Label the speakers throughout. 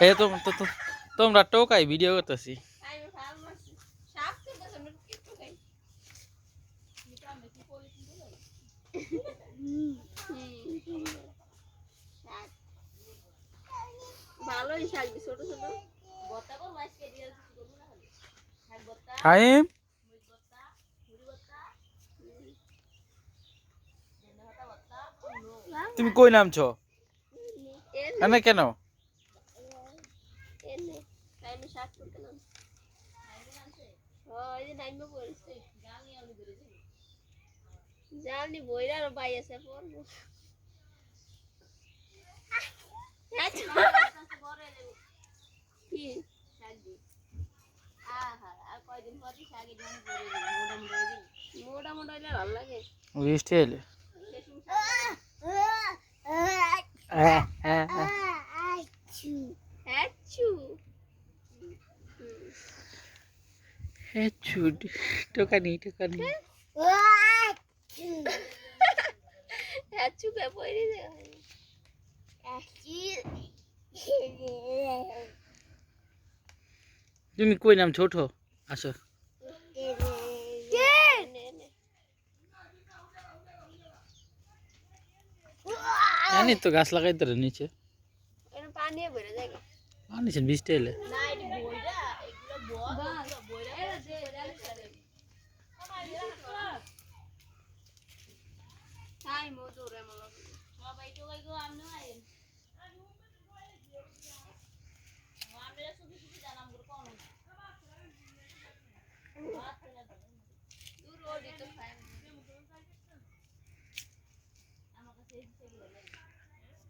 Speaker 1: এ তোমরা টোকাই ভিডিও করতেছি।
Speaker 2: ভালোই শাক ছোট ছোট
Speaker 1: হাইম তুমি কই নামছো? এনে কেন?
Speaker 2: জানি বইরার ভাই আছে পড়বো কি আর কয়দিন পরে শাকে মোটা মোটা হইলে ভালো লাগে
Speaker 1: বৃষ্টি এলে টোকানি টোকানি তুমি কই নাম ছোট আসো জানি তো গাছ লাগাইতে রে নিচে
Speaker 2: পানি ভরে যায়
Speaker 1: পানি বৃষ্টি এলে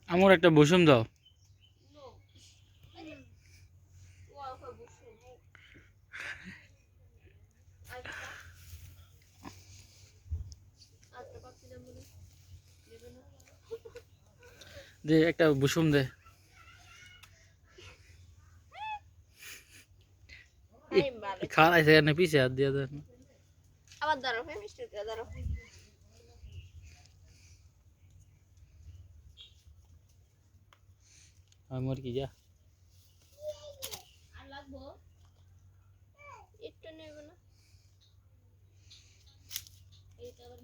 Speaker 1: আমার একটা বসুম দাও দে একটা বসুম দে খাওয়াইছে এখানে পিছে হাত দিয়ে দেন
Speaker 2: আবার ধরো মিষ্টি ধরো
Speaker 1: আমার কি যা
Speaker 2: আর লাগবো একটু নেব না এইটা আবার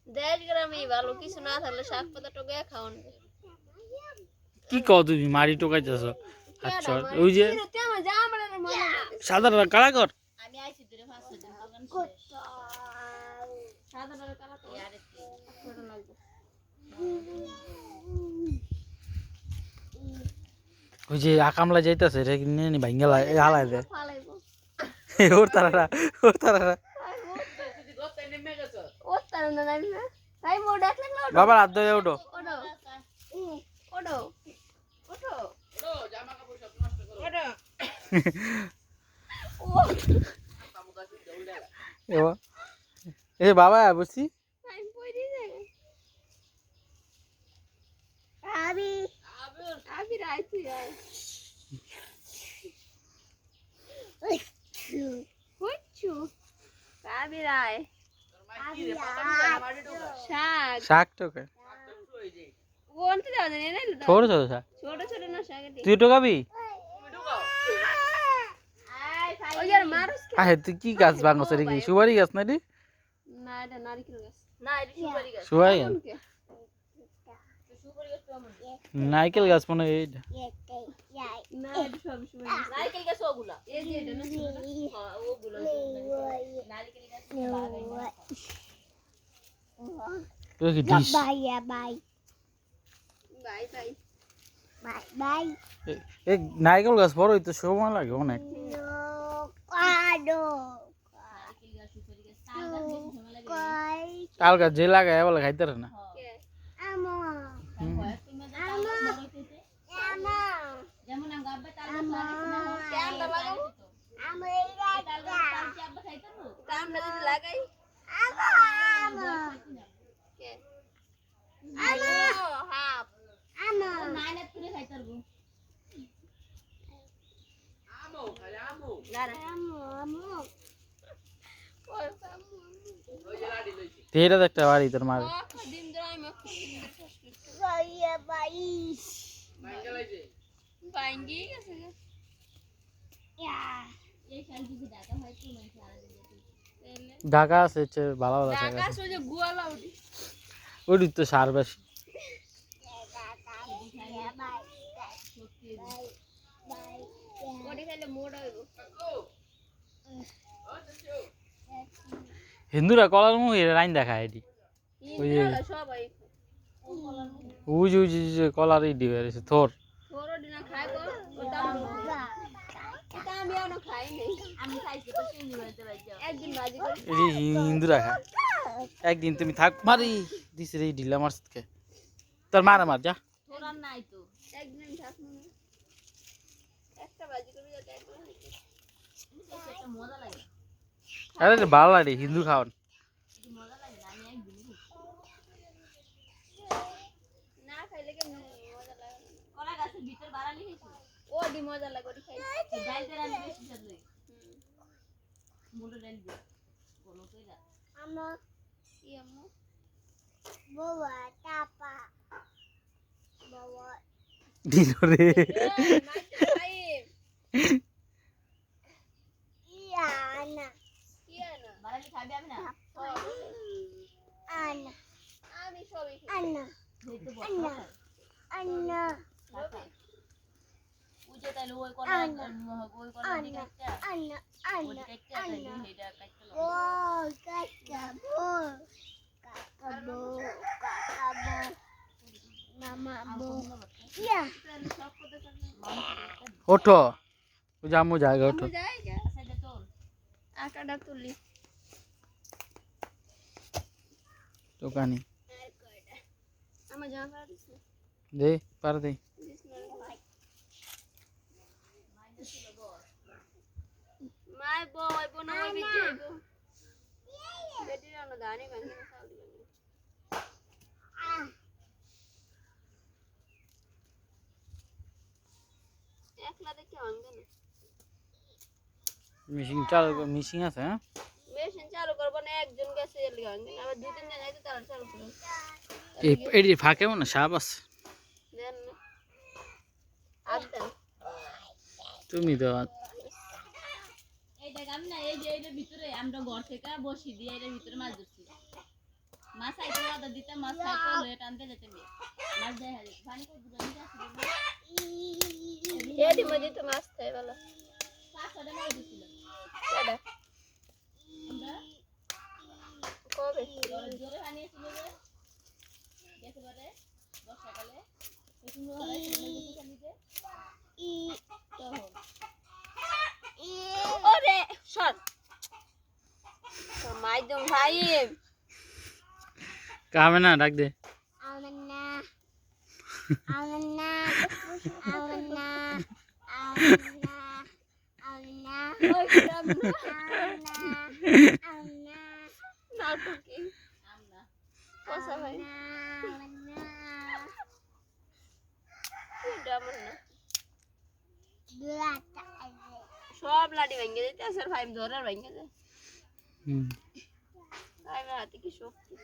Speaker 2: দেশ গ্রামে ভালো কিছু না থাকলে শাক পাতা টোকে খাওয়ান
Speaker 1: কি কও তুমি মারি টোকাইতেছ আচ্ছা ওই যে সাদা কালা কর
Speaker 2: আমি আইছি ধরে 5 দিন দোকান সাদা কালা তো আরে ছোট লাগবে
Speaker 1: ওই যে আকামলা যাইতাছে রে নিয়ে নি ভাঙ্গা হালাই দে ওর তারা
Speaker 2: ও তার না নাই না তাই মোড় দেখলে না
Speaker 1: বাবা রাত ধরে ওঠো
Speaker 2: ওঠো ওঠো ওঠো ওঠো জামা কাপড় সব নষ্ট করো ওঠো
Speaker 1: এ বাবা বসি
Speaker 2: টাইম পড়ি যায় আবি আবি রাইছি আই হচ্ছু আবি রাই শাক
Speaker 1: শাক টোকে
Speaker 2: কোনতে দাও জানি না
Speaker 1: ছোট ছোট শাক
Speaker 2: ছোট ছোট না শাক
Speaker 1: তুই টোকাবি
Speaker 2: ওই যার মারুস
Speaker 1: আহে তুই কি গাছ ভাঙছ রে কি সুপারি গাছ না রে
Speaker 2: না এটা নারকেল গাছ না এটা সুপারি গাছ
Speaker 1: সুপারি গাছ
Speaker 2: সুপারি গাছ তো আমার
Speaker 1: নারকেল গাছ মনে এইটা
Speaker 2: না এটা সব সুপারি গাছ নারকেল গাছ ওগুলা এই যে এটা না হ্যাঁ ওগুলা নারকেল গাছ লাগাই না
Speaker 1: তুই কি ডিশ
Speaker 2: বাই বাই বাই
Speaker 1: এই নারকেল গাছ বড় হইতে সময় লাগে অনেক তাল গাছ যে লাগায় বলে খাইতে না
Speaker 2: যেমন আম গাবে তাল লাগাই আমরা যদি লাগাই হাফ আমো নাইনাত করে খাইতে পারবো আমো খালি আমো না আমো আমো ওই আমো
Speaker 1: তেরা একটা বাড়ি তোর মার
Speaker 2: দিন ধরে আমি বাইঙ্গি গেছে এই শাল কিছু ঢাকা হয় কি মানে সারা
Speaker 1: ঢাকা আছে ভালো ভালো
Speaker 2: ঢাকা
Speaker 1: জায়গা
Speaker 2: সোজা গুয়ালা উঠি
Speaker 1: ওই তো সার বেশি
Speaker 2: ওটি খাইলে মোটা হইব
Speaker 1: হিন্দুরা কলার মুখ রাইন দেখায় এটি ওই যে
Speaker 2: সবাই
Speaker 1: ওই যে কলার ইডি হয়েছে থোর
Speaker 2: থোড়ো দিনা খাই গো ওটা আমি আর খাই নাই আমি খাইছি তো চিনি বলতে পারছো একদিন ভাজি করে
Speaker 1: এটি হিন্দুরা খায় একদিন তুমি থাক মারি দিছে রে ঢিলা মারছে তোর মারা মার যা
Speaker 2: থোড়া নাই তো একদিন থাক একটা ভাজি করে যেতে একদম এটা মজা লাগে
Speaker 1: আরে ভালো লাগে হিন্দু খাওয়ান
Speaker 2: মজা লাগে না আমি একদিন না খাইলে কেমন মজা লাগে কলা গাছের ভিতর বাড়ালি খাইছো ও দি মজা লাগে ওটি খাইছি ডাল তে রান্না বেশি স্বাদ লাগে মুড়ো ডাল দিয়ে বলো কইরা আমা কি আমা বাবা টাপা বাবা
Speaker 1: দিলো রে
Speaker 2: বাড়ালি খাবি আমি না আনা আমি সবই আনা আনা উজে তাইলে ওই কোনা দিকে একটা আনা আনা আনা এটা কাটতে ও কাটবো কাটবো কাটবো মামা বো ইয়া সব কথা
Speaker 1: ওঠো ও জামু জায়গা ওঠো
Speaker 2: জায়গা সেটা তোল আকাটা তুলি
Speaker 1: দোকানি
Speaker 2: আমার জামা পরা দিছ
Speaker 1: দে পার দে
Speaker 2: মাই বয় বোন ওই বিজে গো বেটি রানো দানি গঞ্জ না সাল দিবেন একলা দেখে হঙ্গে না
Speaker 1: মিশিং আছে হ্যাঁ
Speaker 2: মেশিন চালু করব না একজন গেছে এর লিগে হঙ্গে আবার দুই তিন জন যাইতে তারা চালু করব
Speaker 1: এটি ফাঁকে মনে সাপ আছে
Speaker 2: দেন না আদা
Speaker 1: তুমি তো
Speaker 2: এইটা গাম না এই যে এর ভিতরে আমরা ঘর থেকে বসি দিয়ে এর ভিতরে মাছ ধরছি মাছ আইতে আদা দিতে মাছ খাইতে হলে টানতে যেতে নে মাছ দেয় হারে পানি কো দুজন যাচ্ছে এডি মধ্যে তো মাছ খাই ভালো পাঁচ ছটা মাছ দিছিল কেডা আমরা কবে জোরে পানি ছিল যে গেছে বারে বর্ষাকালে প্রচন্ড হারাই ছিল পানিতে তখন ওরে শট মাইদম ভাই
Speaker 1: কামে না ডাক দে
Speaker 2: আমন্না আমন্না আমন্না আমন্না ওই আমন্না আমন্না নাটকি আমনা কোসা ভাই আমন্না কি আমন্না সব লাডি ভেঙে দিতে স্যার ফাইভ ধরার ভেঙে যায় আমার হাতে কি শক্তি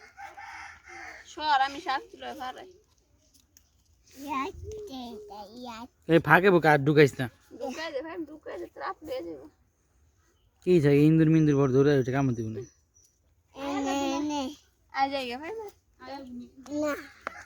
Speaker 2: সর আমি সাপ তুলে ফারাই
Speaker 1: এই ফাঁকে বুকে আর ঢুকাইস না
Speaker 2: ঢুকাই দে ভাই ঢুকাই দে ত্রাপ লিয়ে যাবো
Speaker 1: কি থাকে ইন্দুর মিন্দুর ভর ধরে ওইটা কামড় দিব না
Speaker 2: আ যাইগে ভাই